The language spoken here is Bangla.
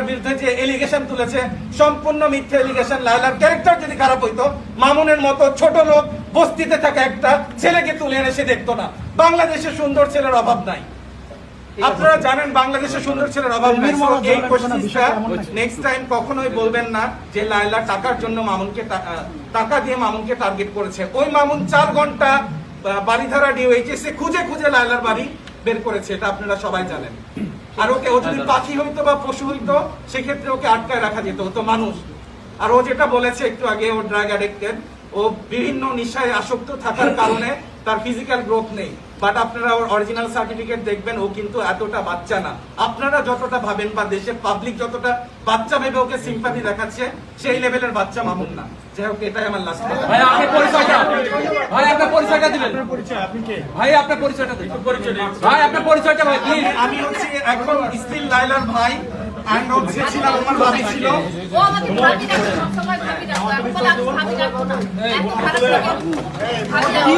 লায়লার বিরুদ্ধে যে এলিগেশন তুলেছে সম্পূর্ণ মিথ্যা এলিগেশন। লায়লার ক্যারেক্টার যদি খারাপ হইতো মামুনের মতো ছোট লোক বস্তিতে থাকা একটা ছেলেকে তুলে এনে সে দেখতো না। বাংলাদেশে সুন্দর ছেলের অভাব নাই, আপনারা জানেন বাংলাদেশে সুন্দর ছেলের অভাব নাই। এই কোশ্চেনটা নেক্সট টাইম কখনোই বলবেন না যে লায়লা টাকার জন্য মামুনকে টাকা দিয়ে মামুনকে টার্গেট করেছে। ওই মামুন 4 ঘন্টা বাড়িধারা ডিওএইচএসে খুঁজে খুঁজে লায়লার বাড়ি বের করেছে, এটা আপনারা সবাই জানেন। আর ওকে ও যদি পাখি হইতো বা পশু হইতো সেক্ষেত্রে ওকে আটকায় রাখা যেত, ও তো মানুষ। আর ও যেটা বলেছে একটু আগে, ও ড্রাগ অ্যাডিক্টেড, ও বিভিন্ন নেশায় আসক্ত থাকার কারণে তার ফিজিক্যাল গ্রোথ নেই। বাট আপনারা ওর অরিজিনাল সার্টিফিকেট দেখবেন, ও কিন্তু এতটা বাচ্চা না। আপনারা যতটা ভাবেন বা দেশের পাবলিক যতটা বাচ্চা ভেবে ওকে সিম্পাথি দেখাচ্ছে, সেই লেভেলের বাচ্চা মামুন না। যাই হোক, এটাই আমার লাস্ট কথা। ভাই আপনার পরিচয়টা দিবেন। ভাই আপনার পরিচয়টা দিন। ভাই আপনার পরিচয়টা ভাই প্লিজ। আমি হচ্ছে এখন স্টিল লায়লার ভাই, এন্ড হচ্ছে ছিল আমার ভাবি ছিল। ও আমাকে ভাবি ডাকতো, সবসময় ভাবি ডাকতো। আমি বললাম ভাবি ডাকতো না, এত খারাপ লাগে ভাবি ডাকতো।